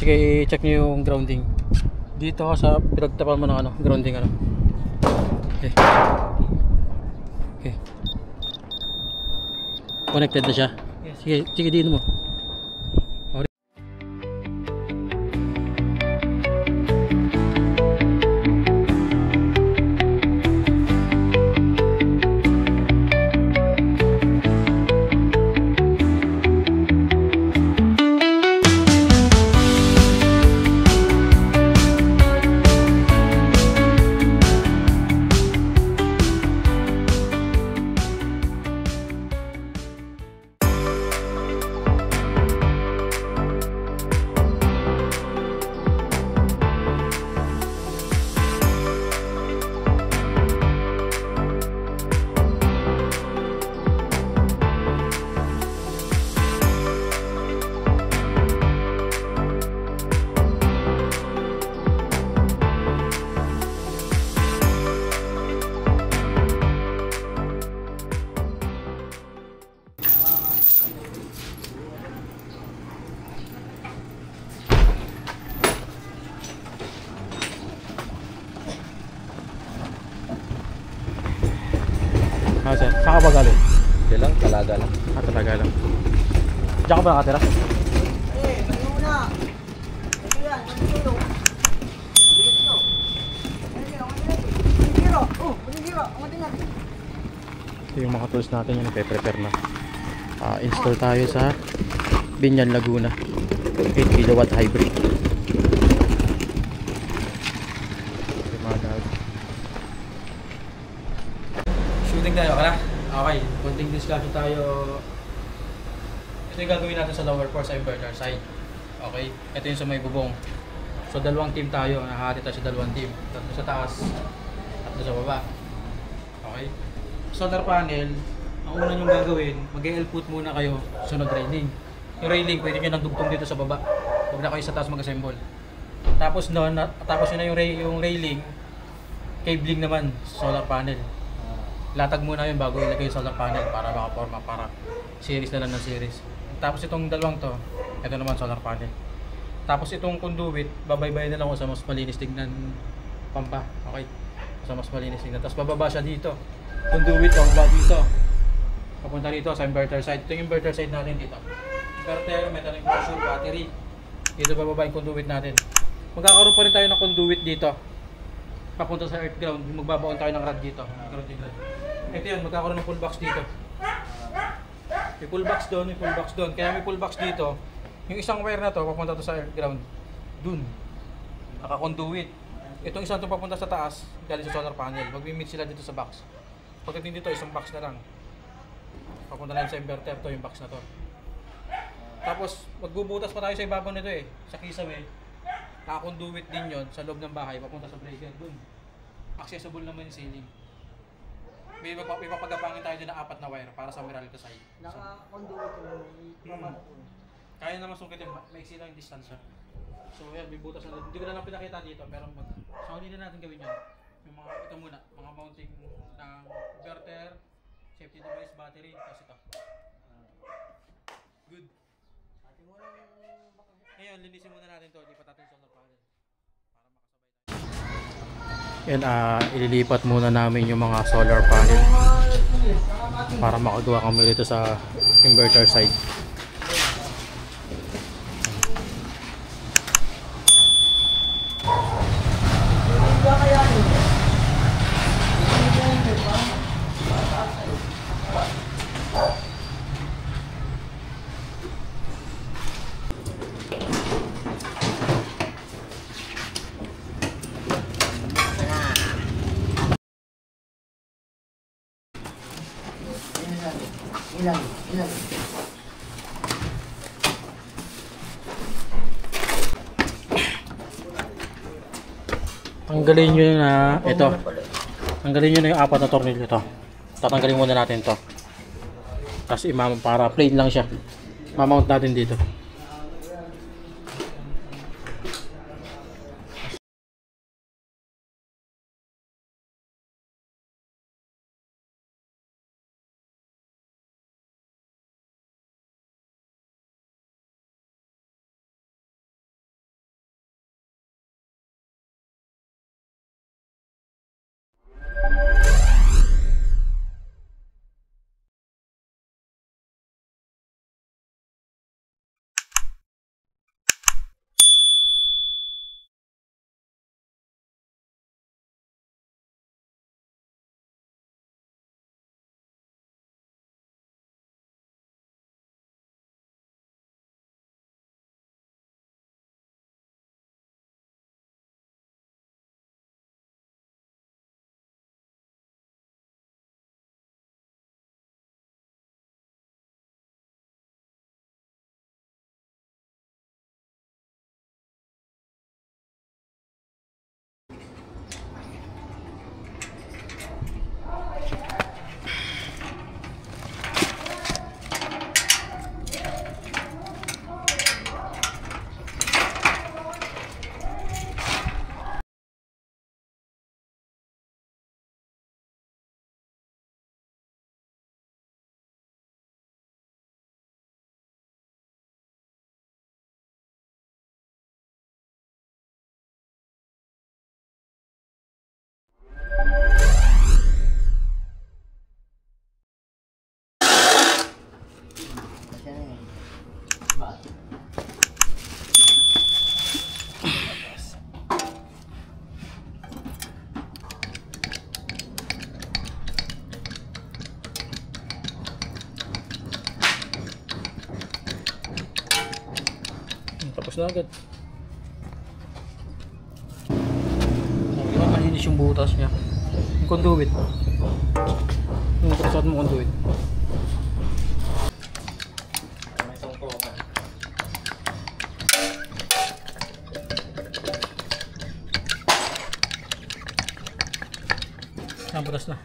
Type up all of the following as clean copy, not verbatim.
Sige, i-check nyo yung grounding. Dito sa pinagtapan mo ng ano, grounding ano. Okay. Okay. Connected na siya. Sige, sige din mo. Ah, sir. Saan ka ba galing? Hindi lang, talaga lang. Ah, talaga lang. Diyan ka ba nakatira? Muna. Ito yan, manigiro. Manigiro. Oh, manigiro. Amatin natin. Ito yung mga tools natin yung prepare na. Install tayo sa Binyan, Laguna. 8 kW hybrid. Shooting tayo, ka na? Okay, konting discussion tayo. Ito yung gagawin natin sa lower force sa inverter side. Okay, ito yung sa may bubong. So dalawang team tayo, nahahati tayo sa dalawang team. Tatlo sa taas, tatlo sa baba. Okay. Solar panel, ang una nyo gagawin, mag-e-put muna kayo, sunod railing. Yung railing, pwede nyo nang dugtong dito sa baba. Huwag na kayo sa taas mag-assemble. Tapos noon, tapos yun na yung railing, cabling naman, solar panel. Latag muna yun bago ilagay yung solar panel para makaporma, para series na lang ng series. Tapos itong dalawang to, ito naman solar panel. Tapos itong conduit, babaybay na lang ko sa mas malinis tignan pampa. Okay? Sa mas malinis tignan. Tapos bababa siya dito. Conduit pababa dito. Papunta dito sa inverter side. Ito yung inverter side natin dito. Inverter, metal enclosure, battery. Dito bababa yung conduit natin. Magkakaroon pa rin tayo ng conduit dito. Papunta sa earth ground, magbabaon tayo ng rod dito. Ito yun, magkakaroon ng pull box dito. May pull box doon, may pull box doon. Kaya may pull box dito. Yung isang wire na to, papunta to sa earth ground. Dun. Naka-conduit. Itong isang to papunta sa taas, galing sa solar panel. Mag-meet sila dito sa box. Pagdating dito, isang box na lang. Papunta na sa inverter to, yung box na to. Tapos, magbubutas pa tayo sa ibabaw nito eh. Sa kisame. Naka-conduit din yon sa loob ng bahay, papunta sa breaker dun. Accessible naman yung ceiling. May papagapangin tayo din na 4 na wire para sa Meralco side. Naka-conduit yung Kaya naman sungkitin, maiksi lang yung distansya. So yan, may butas na. Hindi ko na lang pinakita dito, pero so hindi na natin gawin yun. Yung mga, ito muna, mga mounting ng inverter, safety device, battery, tapos ito. Good. Ngayon, linisin muna natin to, lipat natin solar panel. Yan, ililipat muna namin yung mga solar panel para makagawa kami dito sa inverter side. Ilan. Tanggalin nyo na ito. Tanggalin nyo na yung 4 na tornilyo ito. Tatanggalin muna natin to. Tapos para plain lang siya. Mamount natin dito. Tapos na agad. Diba malinis yung butas niya. Yung conduit. Yung prasad mo conduit. May isang copa. Butas na.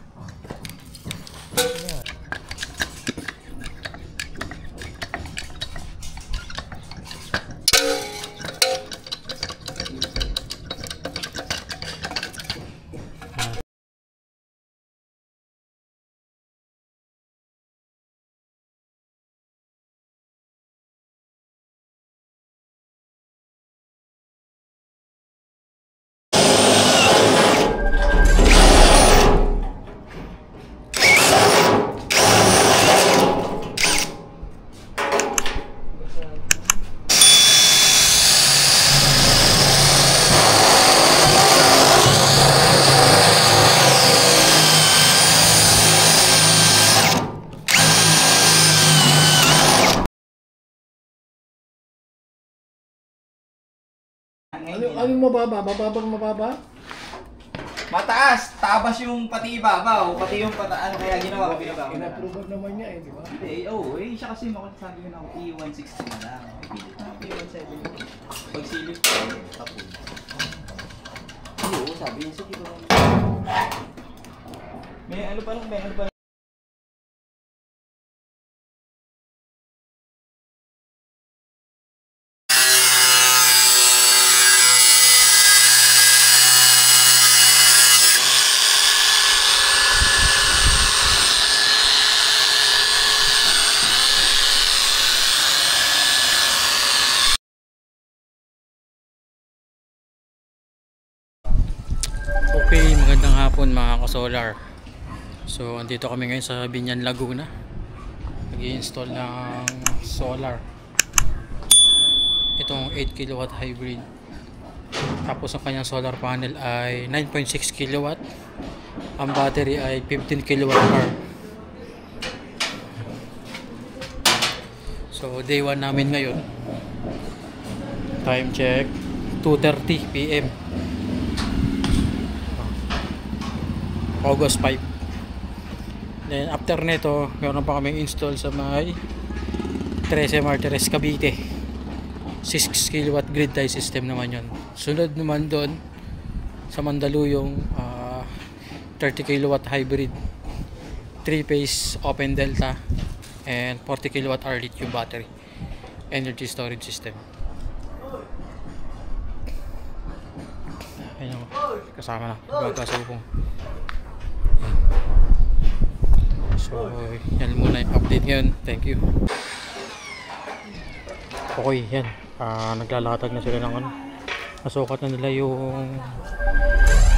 Ano yung mababa? Mababa? Mataas, tabas yung pati ibabaw, pati yung ano kaya ginawa ko ibabaw. In-approve naman niya eh, di ba? Hindi, siya kasi sabi ko na E160 na lang. Pilit na E170. Pag silip ko, tapos. Oo, sabi niya, sige ko. May ano pa lang. Okay, magandang hapon mga ka-solar. So, andito kami ngayon sa Binyan, Laguna. Nag-i-install ng solar. Itong 8 kW hybrid. Tapos ang kanyang solar panel ay 9.6 kW. Ang battery ay 15 kWh. So, day 1 namin ngayon. Time check, 2:30 PM. August 5. Then after nito, meron pa kaming install sa may 13 Martires, Cavite. 6 kW grid tie system naman yon. Sunod naman doon sa Mandaluyong 30 kW hybrid 3-phase open delta and 40 kWh lithium battery energy storage system. Ayun, kasama na magkasubong. So, yan muna yung update ngayon. Thank you. Okay, yan. Naglalakatag na sila ng ano. Nasukat na nila yung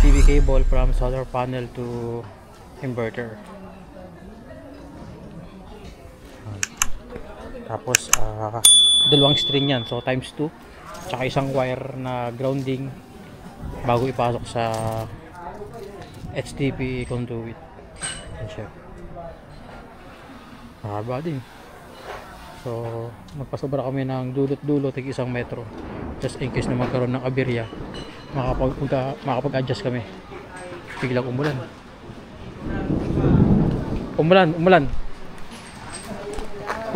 PV cable from solar panel to inverter. Tapos, dalawang string yan. So, times 2. Tsaka isang wire na grounding bago ipasok sa HDPE conduit. Yan siya. Mahaba din. So, magpasobra kami ng dulot-dulot tig 1 metro. Just in case na magkaroon ng aberya, makapag-adjust kami. Biglang umulan. Umulan.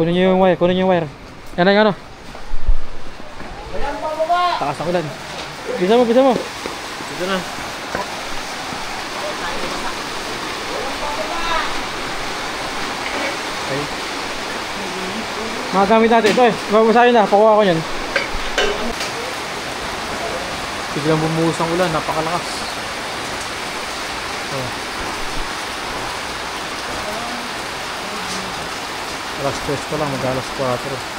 Kunin niyo yung wire. Yan ang ano. Takas ng ulan. Bisa mo. Dito na. Okay. Mga gamit natin. Ito babasahin na. Pakuha ko yan. Biglang bumuhos ang ulan. Napakalakas. Alas 3 pa lang. Mag-alas 4.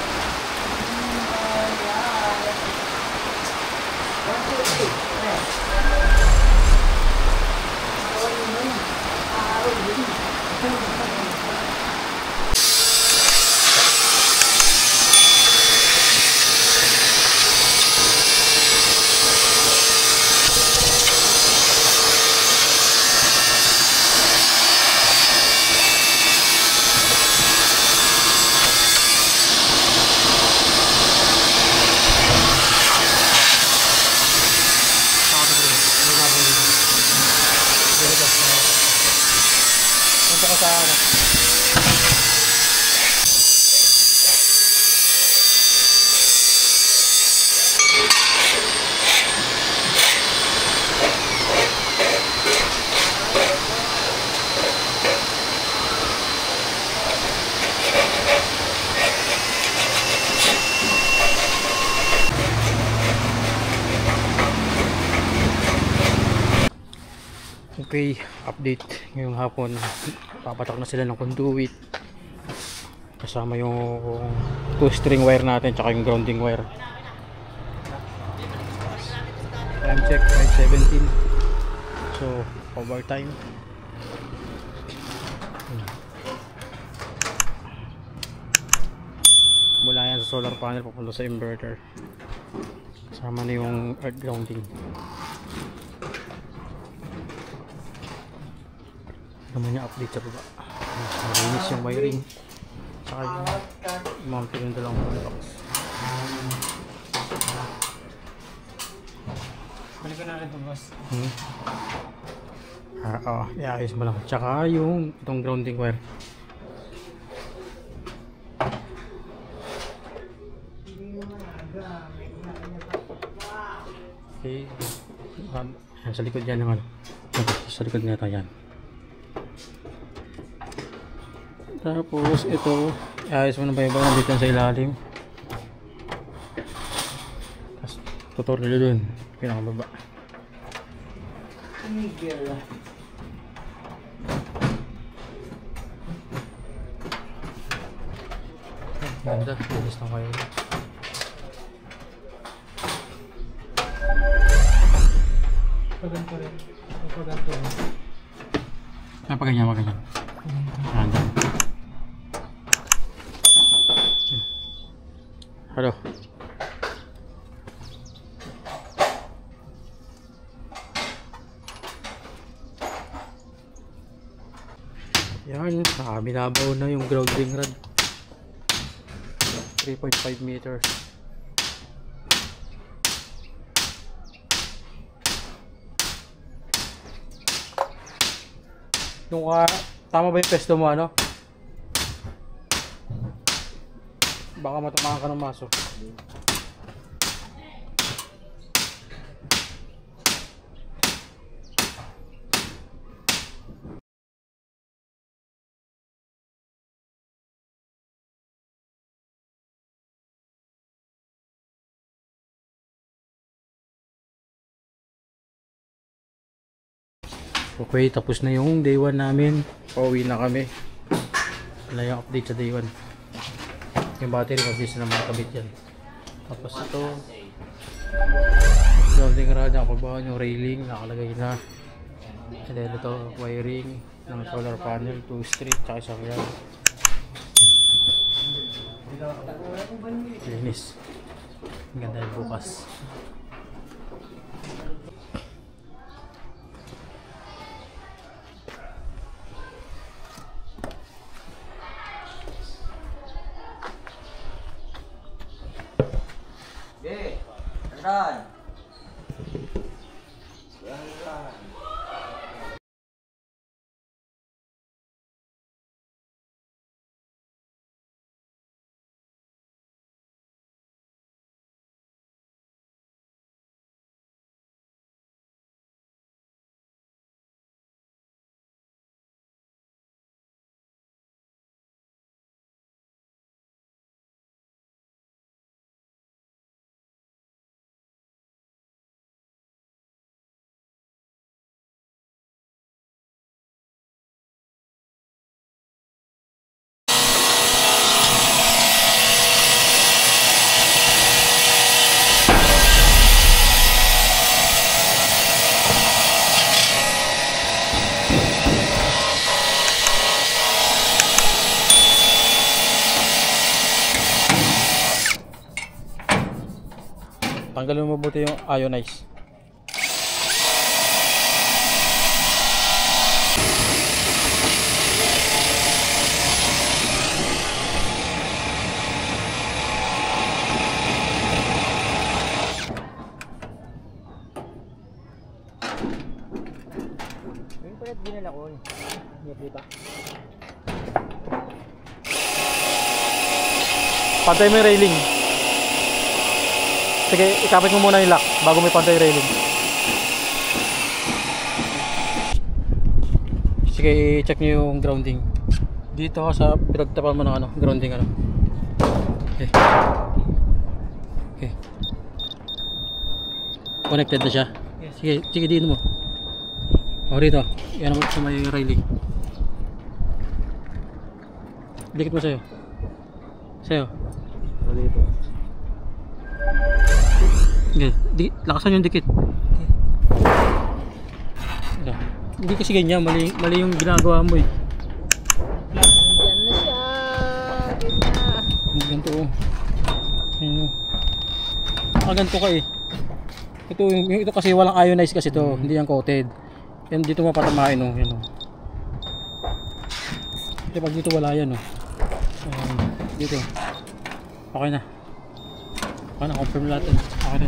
Okay, update ngayong hapon. Papatak na sila ng conduit kasama yung 2-string wire natin tsaka yung grounding wire. Time check 5:17. So overtime. Mula yan sa solar panel papunta sa inverter, kasama na yung earth grounding. Naman yung update sa baba. Malinis yung wiring saka yung mounted yung dalawang box. Balik ko na rin ito, boss. Iayos mo lang. Tsaka yung itong grounding wire. Okay. Sa likod yan yung ano. Sa likod nito yan. Tapos ito, ayos mo na ba yung bang nandito sa ilalim. Tapos tutorial dun, pinakababa. Ganda, bilis na kayo. Paganto rin. Paganto rin. Paganyan. Andyan. Hello. Yan, binabaw na yung grounding rod. 3.5 meters. Yung tama ba yung pesto mo ano? Baka matamaan ka ng maso. Okay, tapos na yung day 1 namin. Pauwi na kami. Wala yung update sa day 1. Yung battery mabilis na naman kabit yan. Tapos ito grounding rod, nakapabawan yung railing, nakalagay na. And then ito wiring ng solar panel, 2 straight tsaka isang yan. Linis. Ang ganda yung bukas. Okay, run. Tanggalin mo mabuti yung ionize. Yung pala dinala ko. Hindi ba? Pantay mo yung railing. Sige, ikapit mo muna yung lock bago may pantay railing. Sige, i-check nyo yung grounding. Dito sa pinagtapan mo ng ano, grounding ano. Okay. Okay. Connected na siya. Sige, sige din mo. O rito, yan naman sa may railing. Dikit mo sa'yo. Sa'yo. O dito. Okay. Lakasan yung dikit. Hindi kasi ganyan, mali yung ginagawa mo eh. Diyan na siya. Ganito oh. Ayun oh. Ganito ka eh. Ito kasi walang ionized kasi to, hindi yan coated. Yan dito mapatamain oh, yan oh. Kasi pag dito wala yan oh. Dito. Okay na. Okay na, confirm natin. Okay na.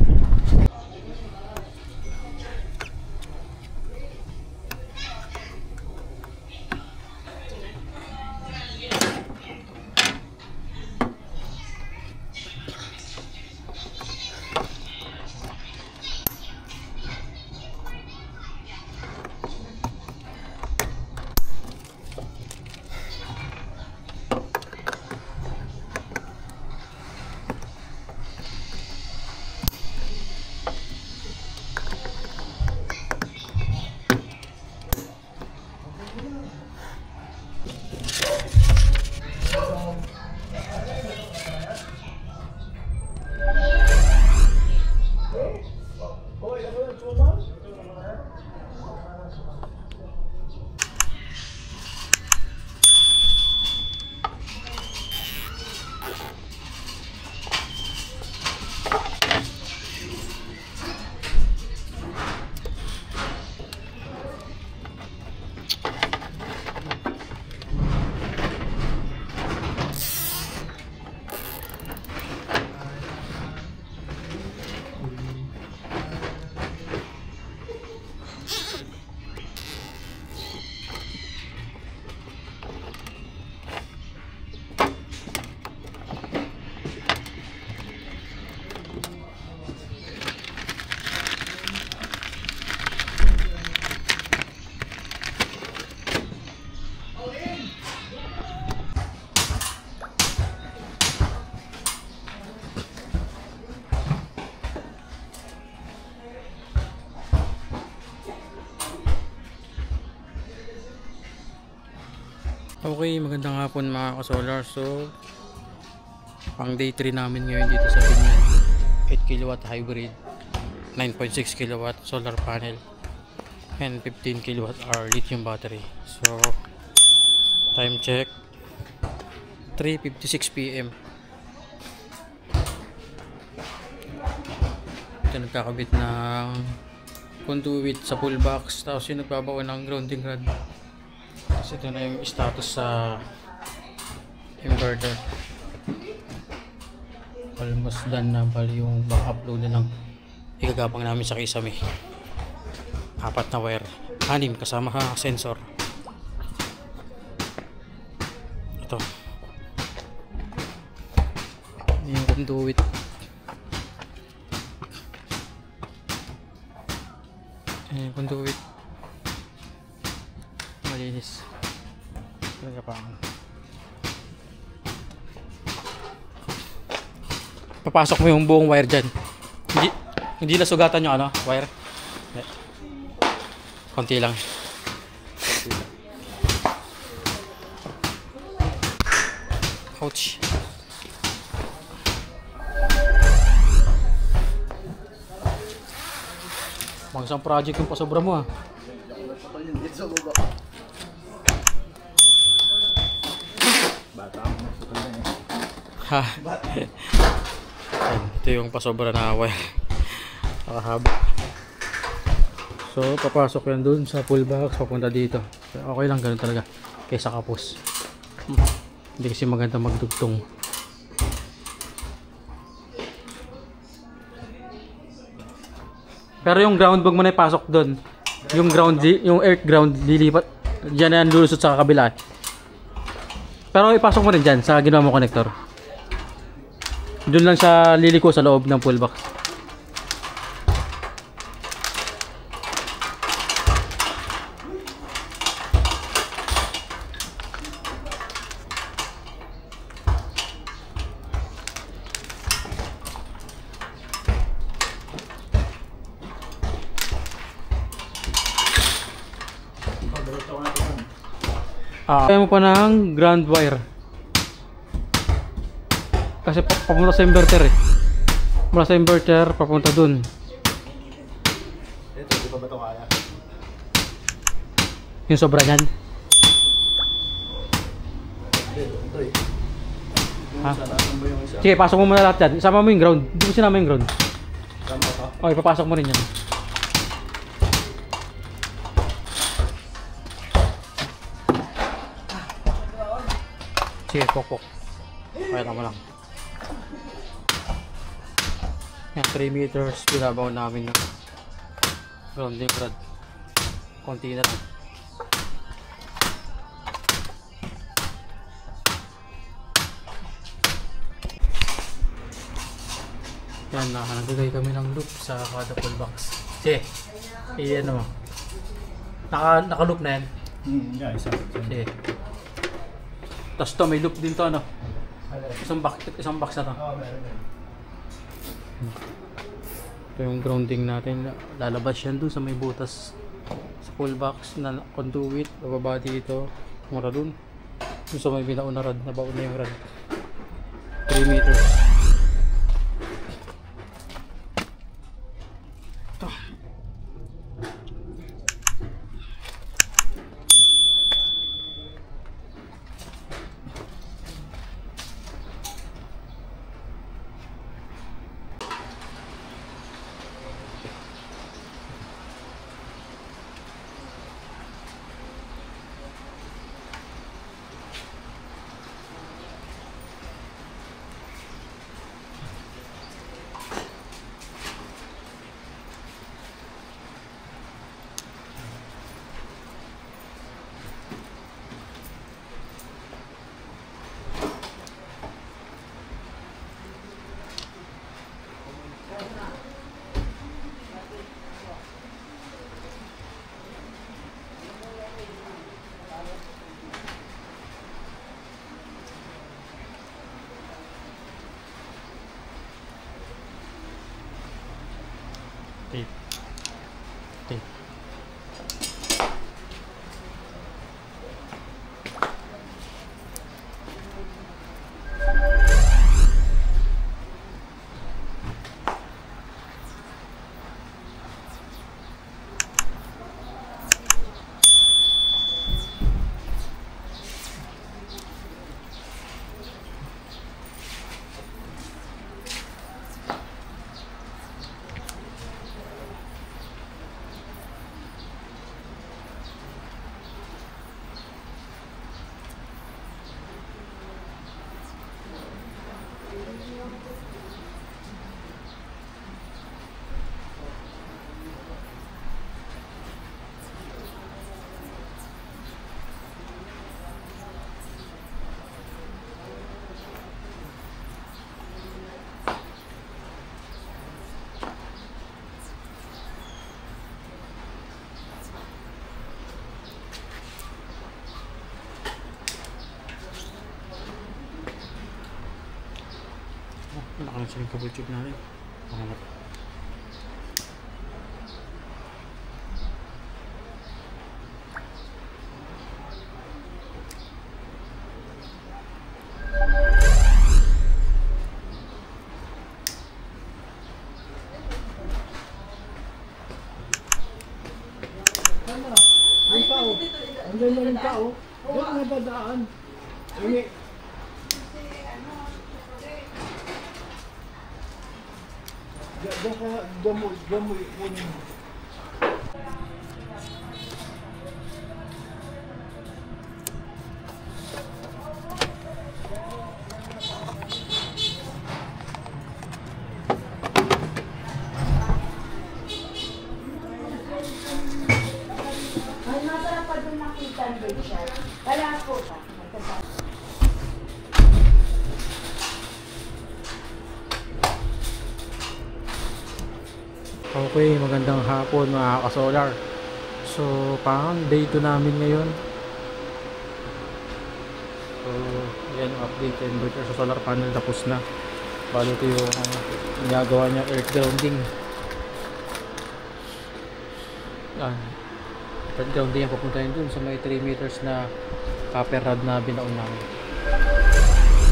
Okay, magandang hapon mga ka-solar. So, pang day 3 namin ngayon dito sa Binyan. 8 kW hybrid, 9.6 kW solar panel, and 15 kWh lithium battery. So, time check, 3:56 PM. Ito nagkakabit ng conduit sa pull box, tapos yung nagbabawa ng grounding rod. Ito na yung status sa inverter. Almost done na, bali yung back upload na lang igagapang namin sa kisame. 4 na wire, 6 kasama sensor. Ito yung conduit. Yung conduit malinis talaga pa. Papasok mo yung buong wire dyan. Hindi nasugatan yung ano, wire. Konti lang. Ouch. Mag-isang project yung pasobra mo ah. Ha. Ito yung pasobra na wire. Nakahaba. So papasok yan dun sa pull box, papunta dito. Okay lang ganun talaga kaysa kapos. Hindi kasi maganda magdugtong. Pero yung ground, wag mo na ipasok dun. Yung ground, yung earth ground lilipat diyan na yan, lulusot sa kabila. Pero ipasok mo rin dyan sa ginawa mo connector. Doon lang sa liliko sa loob ng pull box. Kaya mo pa ng ground wire. Kasi papunta sa inverter eh. Mula sa inverter, papunta dun. Ito, di pa ba ito kaya? Yung sobra niyan. Ito eh. Ha? Saan ba yung isa? Sige, pasok mo muna lahat dyan. Isama mo yung ground. Hindi mo sinama yung ground. Saan ba ito? Okay, papasok mo rin yan. Sige, pokpok. Kaya mo lang. Yan, 3 meters. Binabaw namin ng grounding rod. Konti na lang. Yan, nagbigay kami ng loop sa kada pull box. Sige, iyan mo. Naka-loop na yan. Yeah, isa. Sige. Tapos to, may loop din to, ano? Isang box na to. Oo, meron din. Ito yung grounding natin. Lalabas yan doon sa may butas sa pull box na conduit. Bababa dito. Mura doon. Doon sa may binauna rod. Nabaon na yung rod. 3 meters. Ito. Tape. Tape. Nakalansin yung cable tube natin. Mahanap. Andiyan na rin tao. Doon na dadaan. Gamoy. Ay, masarap pa doon nakita ang bake shop. Wala po ba? Okay, magandang hapon mga ka-solar. So, pang day 2 namin ngayon. So, yan yung update sa inverter sa solar panel. Tapos na. Balo ito yung ginagawa niya, earth grounding. Yan. Third grounding yan, papunta yun dun sa may 3 meters na copper rod na binaon namin.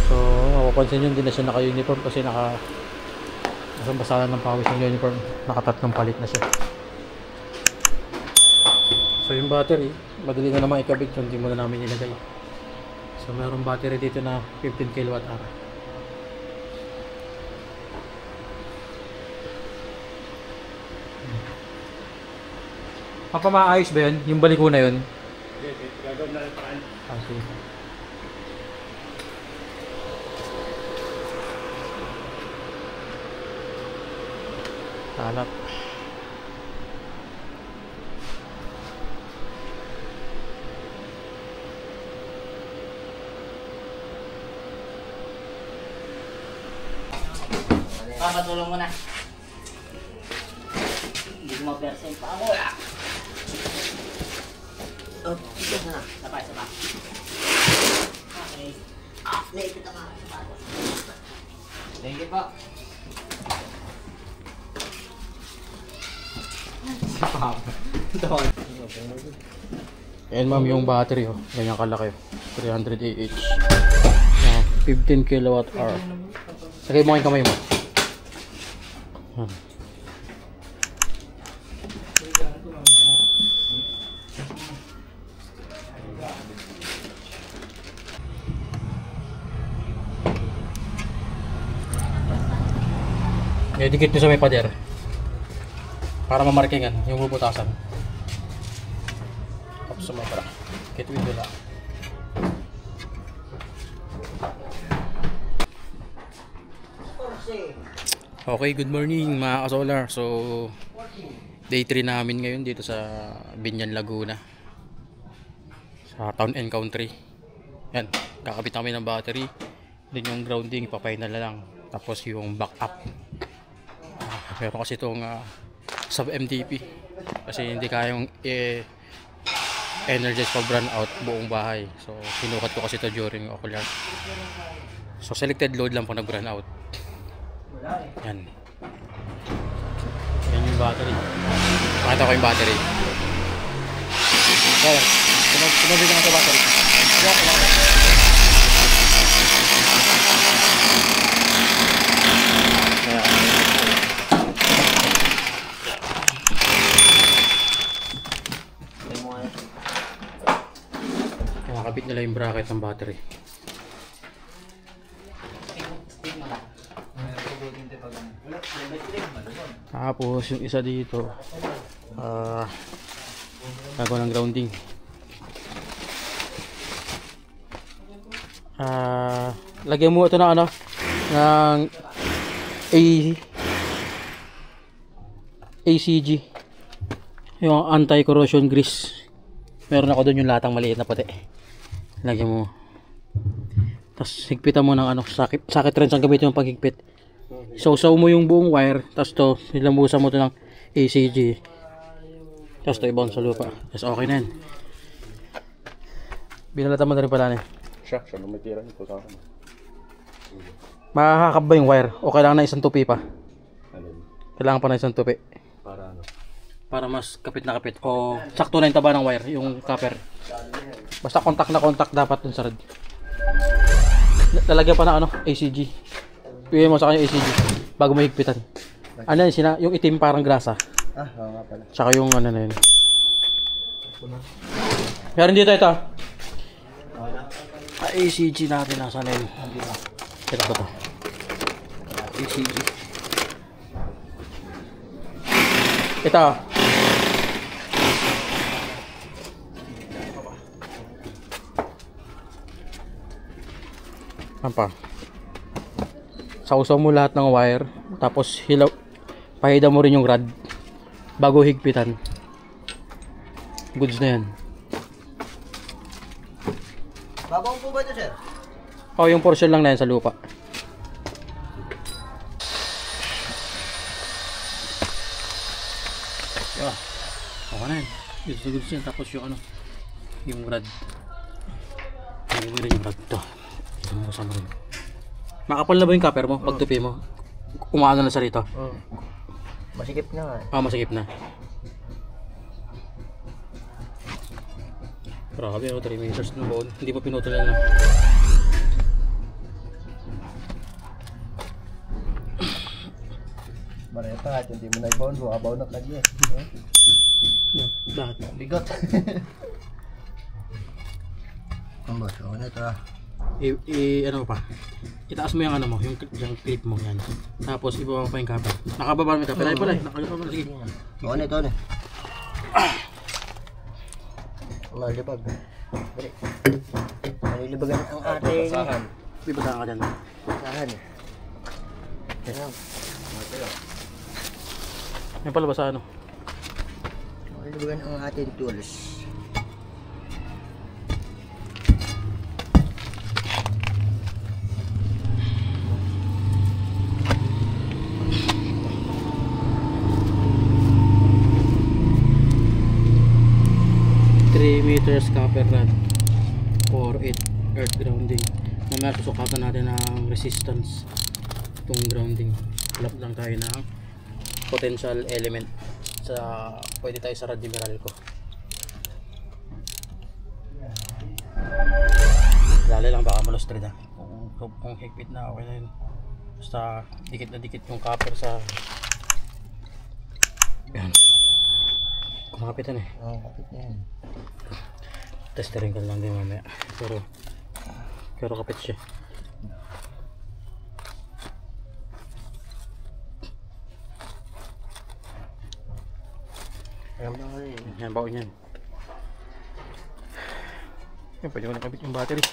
So, mapapansin nyo, hindi na siya naka-uniform kasi basang-basa ng pawis ng uniform. Nakatatlong palit na siya. So, yung battery, madali na naman ikabit kung hindi mo na namin ilagay. So, mayroong battery dito na 15 kWh. Papamaayos ba yun? Yung baliko na yun? Gagawin na lang paraan. Okay. Kalat. Papatulong mo na. Hindi ko ma-percent pa ako. Oh, ito na. Sapa. Okay. Naipit ang mga sapatos. Thank you po. Ayan ma'am yung battery oh. Ganyan kalaki oh. 300 Ah, 15 kWh. Lagay mo kayong kamay mo. Dikit nyo sa may pader para mamarkingan yung bubutasan. Tapos sumabra. Kitwid nila. Okay, good morning mga ka-solar. So, day 3 namin ngayon dito sa Binyan, Laguna. Sa Town and Country. Yan, kakabit namin ng battery. Then yung grounding, ipapahinal na lang. Tapos yung backup. Pero kasi itong sub MTP kasi hindi kayang energize pag run out buong bahay. So sinukat ko kasi ito during ocular. So selected load lang po nag run out. Yan. Yan yung battery. Pakita ko yung battery. So, sunod lang ito battery. Nakakabit nila yung bracket ng battery. Tapos yung isa dito nagawa ng grounding. Lagyan mo ito ng ano ng ACG, yung anti-corrosion grease. Meron ako doon yung latang maliit na puti. Lagyan mo. Tapos higpitan mo ng ano, sakit wrench ang gamitin yung paghigpit. Sausaw mo yung buong wire. Tapos to, nilambusan mo to ng ACG. Tapos to i-bounce sa lupa. Tapos okay na yan. Binalatan mo na rin pala na. Siya lumitira nito sa akin. Makakakab ba yung wire? O kailangan na isang tupi pa? Kailangan pa na isang tupi. Para ano? Para mas kapit na kapit. O sakto na yung taba ng wire, yung copper. Basta contact na contact dapat dun sa rod. Lalagyan pa na ano, ACG. Piliin mo sa kanya ACG bago mo higpitan. Ano yun, yung itim parang grasa. Oo nga pala. Tsaka yung ano na yun. Meron dito ito. ACG natin, nasa na yun. Ito ba ito? ACG. Ito. Apa? Sausaw mo lahat ng wire, tapos pahida mo rin yung rod bago higpitan. Goods na yan. Babang po ba ito, sir? O, yung portion lang na yan sa lupa. Okay na yan. Goods yan. Tapos yung ano, yung rod. Yung rod ito. Sama rin. Makapal na ba yung copper mo? Pag tupi mo? Umaano na sa rito? Masikip na nga. Masikip na. Grabe, 3 meters ng bone. Hindi pa pinutol yan. Mareta kahit hindi mo na-bound, bukabaw na kanya. Bakit? Bigot. Ang boss, okay na ito ah. Ano pa? Itaas mo yung ano mo, yung clip mo yan. Tapos ibaba mo pa yung cover. Nakababa mo yung cover. Ay pala, nakababa. Sige. Okay na ito na. Malibag. Dali. Malilibagan ang ating... Bibasaan ka dyan. Basahan eh. Yan. Yan pala basa ano? Malilibagan ang ating tools. Meters copper rod for 8 earth grounding. Mamaya susukatan natin ang resistance itong grounding. Halap lang tayo ng potential element sa pwede tayo sa rod di Meralco. Lalo lang baka malustrid na. Kung higpit na okay na yun. Basta dikit na dikit yung copper sa yan. Kumapitan eh. Oo, kapit na yan. Testerin ka lang din mamaya. Pero kapit siya. Alam na ko rin. Yan, baon yan. Yan, pwede ko nakabit yung battery.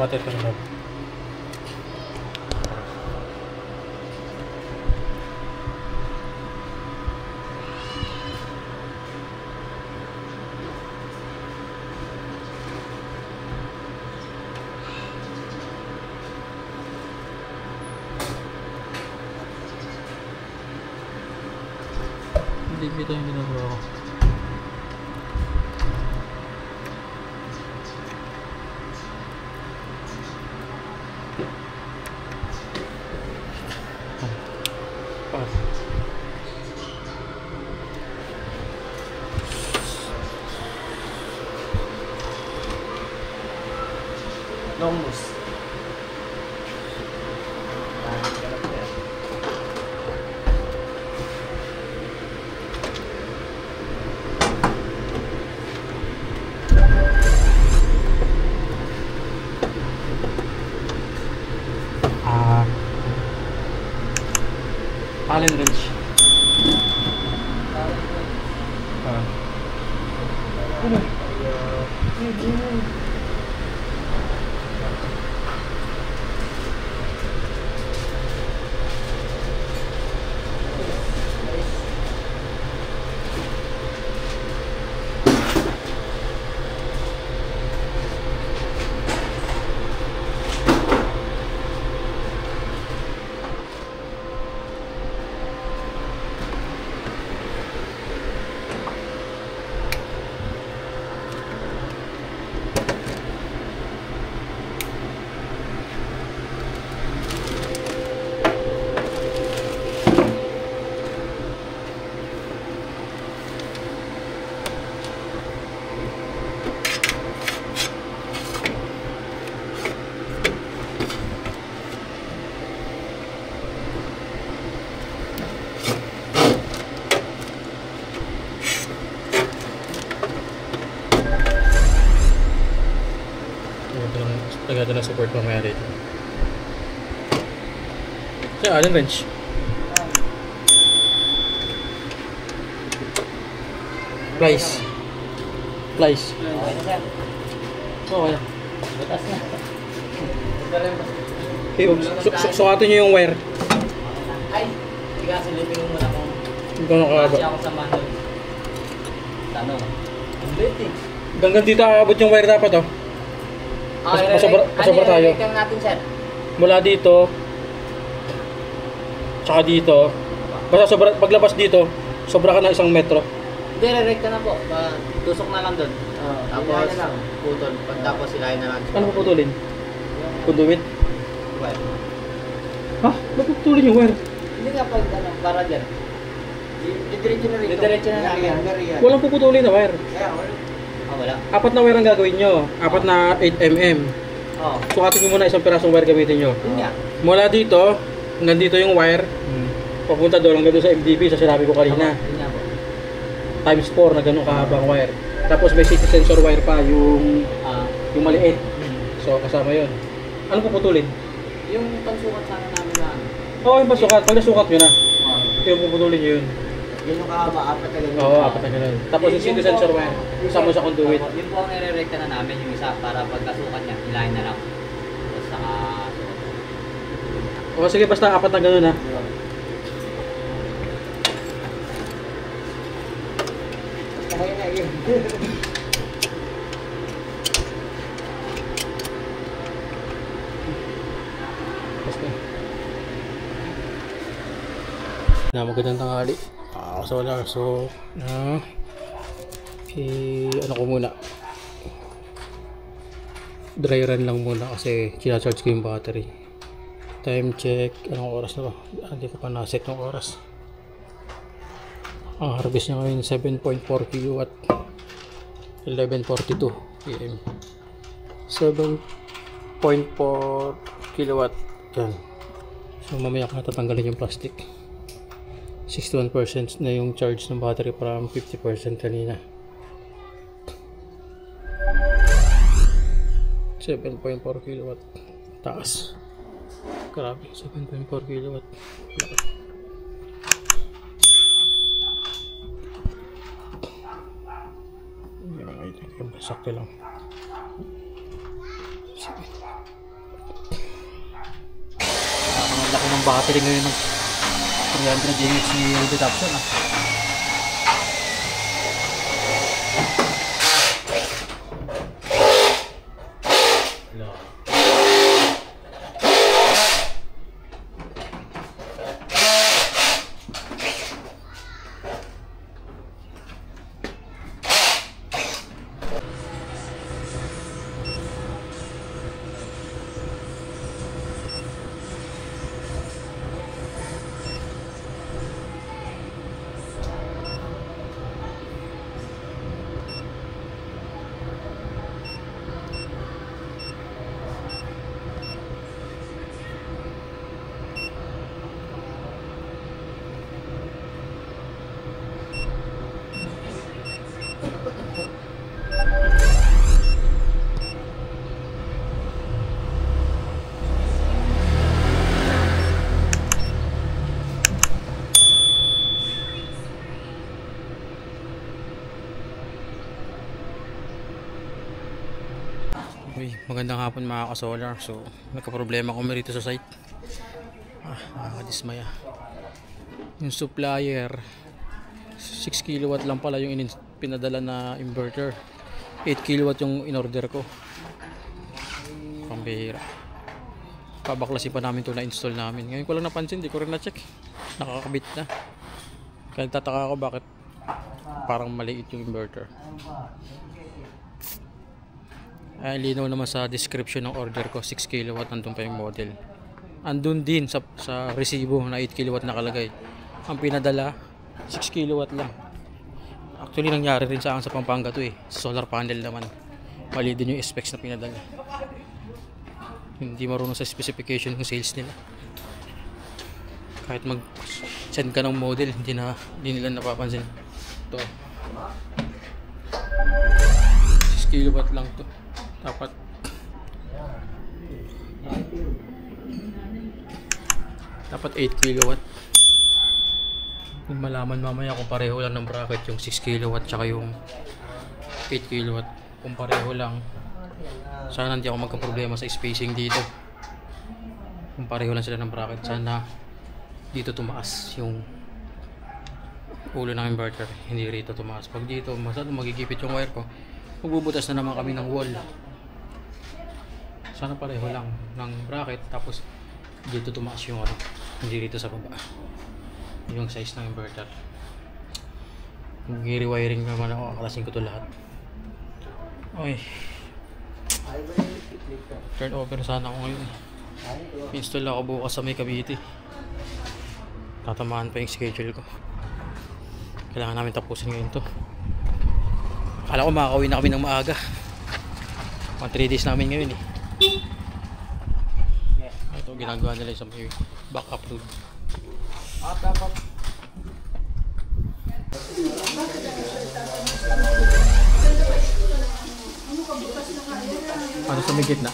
Battery ka na. Hindi kita yung ginagawa ko. Long nose. Lagyan ng support mamaya dito. Siya, alin wrench? Plies. Plies. Okay na, sir. Okay. Butas na. Okay, sukatin nyo yung wire. Ay, tiga, silipin mo muna kung Ito nakakaba. kasi ako sa manual. Tanong. Ang lit eh. Hanggang dito aabot yung wire dapat oh. Pasobra tayo. Ano natin, sir? Mula dito. Tsaka dito. Basta sobra, paglabas dito, sobra ka na 1 metro. Hindi, re-recta na po. Tusok na lang doon. Tapos, putol. Pagtapos, silahin na lang. Ano puputulin? Conduit? Well, Ha? Ba't puputulin yung wire? hindi nga pag, para dyan. Didiretso na rin. Didiretso na namin. Walang puputulin na wire. Wala. 4 na wire ang gagawin nyo. 4 na 8mm. Oo. Sukatin nyo muna 1 pirasong wire gamitin nyo. Yun nga. Mula dito, hanggang dito yung wire. Papunta doon, hanggang doon sa MDB, sa sinabi ko kanina. Yun nga po. Times 4 na ganun kahabang wire. Tapos may city sensor wire pa, yung maliit. So kasama yun. Ano puputulin? Yung pagsukat sana namin na Oo, yung pasukat. Pag nasukat nyo na, yung puputulin nyo yun. yun yung kahaba, 4 na ganun. Oo, 4 na ganun. Tapos yung city sensor wire, kasama sa conduit. Yun po ang nire-recta na namin, yung isa para pagkasukat niya, ilahin na lang. Tapos saka... O sige, basta 4 na ganun ha. Kaya na yun. Na magandang tanghali. Solar. So, ano ko muna. Dry run lang muna kasi kinacharge ko yung battery. Time check. Anong oras na ba? Hindi ko pa naset ng oras. Ang harvest niya ngayon 7.4 kW. 11:42 PM. 7.4 kW. Yan. So mamaya ko natatanggalin yung plastic. 61% na yung charge ng battery from 50% kanina. 7.4 kW. Taas. Grabe, 7.4 kW. Sakto lang. Ang laki ng battery ngayon ng 300 mAh ni LD Tapson ah. Uy, magandang hapon mga ka-solar. So, nagka-problema kami rito sa site. Nakakadismaya. Yung supplier, 6 kilowatt lang pala yung pinadala na inverter. 8 kilowatt yung in-order ko. Pambihira. Pabaklasin pa namin ito na install namin. Ngayon ko lang napansin, di ko rin na-check. Nakakabit na. Kaya nagtataka ako bakit parang maliit yung inverter. Ay, linaw naman sa description ng order ko, 6 kilowatt, nandun pa yung model. Andun din sa resibo na 8 kilowatt nakalagay. Ang pinadala, 6 kilowatt lang. Actually, nangyari rin sa akin sa Pampanga to eh. Sa solar panel naman. Mali din yung specs na pinadala. Hindi marunong sa specification ng sales nila. Kahit mag-send ka ng model, hindi nila napapansin. Ito. 6 kilowatt lang to. Dapat dapat 8 kilowatt. Kung malaman mamaya kung pareho lang ng bracket yung 6 kilowatt tsaka yung 8 kilowatt, kung pareho lang, sana hindi ako magka-problema sa spacing dito. Kung pareho lang sila ng bracket, sana dito tumaas yung ulo ng inverter, hindi rito tumaas. Pag dito masyadong magigipit yung wire ko, magbubutas na naman kami ng wall. Sana pareho lang ng bracket, tapos dito tumaas yung ano, hindi rito sa baba yung size ng inverter. Mag-rewiring naman ako, akalasin ko to lahat. Okay, turn over sana ako ngayon. Install ako bukas sa may Cavite. Tatamaan pa yung schedule ko. Kailangan namin tapusin ngayon to. Akala ko makakauwi na kami ng maaga. Mga 3 days namin ngayon eh. Ito ginagawa nila sa may backup load. Ano sa may gitna?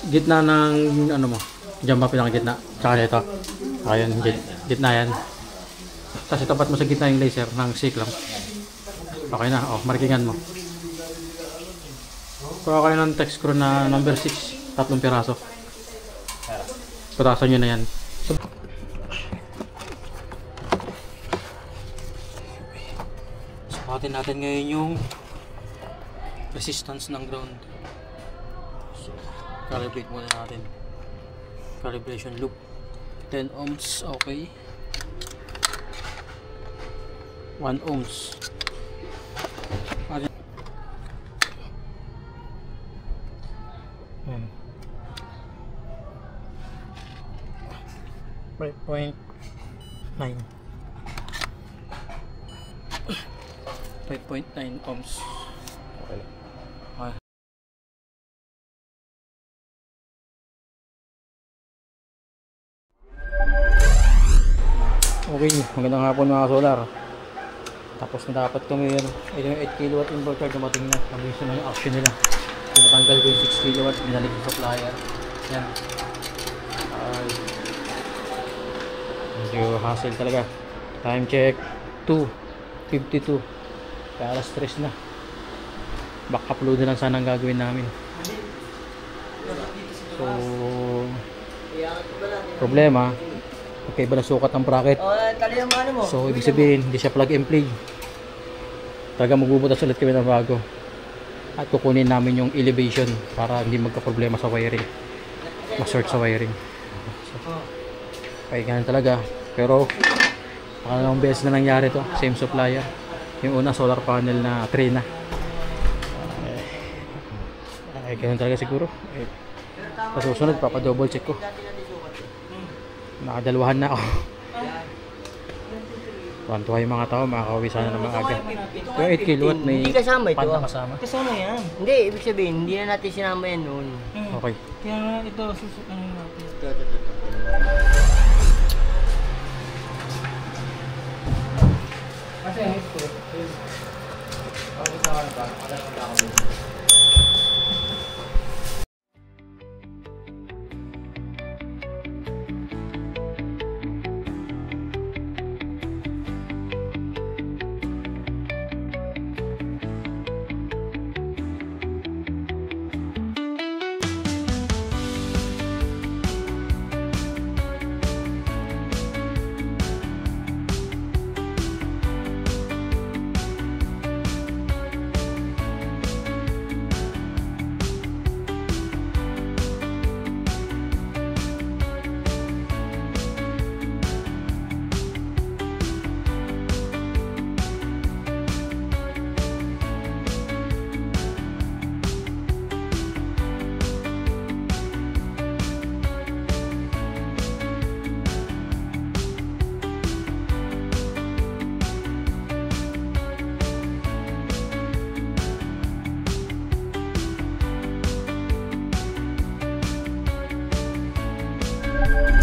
Gitna ng ano mo? Diyan ba pinakagitna? Tsaka ito. Ayan, gitna yan. Tapos itapat mo sa gitna yung laser ng stick lang. Okay na, oh, markingan mo. Kuha kayo ng text screw na number 6, 3 piraso. Putasan nyo na yan. Sukatin natin ngayon yung resistance ng ground. So, calibrate muna natin. Calibration loop. 10 ohms, okay. 1 ohms. 5.9 ohms. Okay. Okay, magandang hapon mga solar. Tapos na dapat kami yung 8 kilowatt inverter dumating na. Mabilis na yung action nila. Tinatanggal ko yung 6 kilowatt, binalik yung supplier. Yan. Medyo hassle talaga. Time check 2:52. Kaya alas 3 na. Backup load na lang sana ang gagawin namin. So, problema, magkaiba na sukat ng bracket. So, ibig sabihin, hindi siya plug and play. Talaga magbubutas ulit kami ng bago. At kukunin namin yung elevation para hindi magka-problema sa wiring. Ma-short sa wiring. So, kaya ganun talaga. Pero, pangalawang beses na nangyari to. Same supplier. Yung una, solar panel na Trina. Ganun talaga siguro. Sa susunod, papadouble check ko. Nakadalawahan na ako. Tuwan-tuwa yung mga tao, makakauwi sana ng maaga. Yung 8 kilowatt may Hindi kasama ito. pan na kasama. Kasama yan. Hindi, ibig sabihin, hindi na natin sinama yan noon. Okay. Kaya nga ito, susukan natin. Kasi ito. gagawin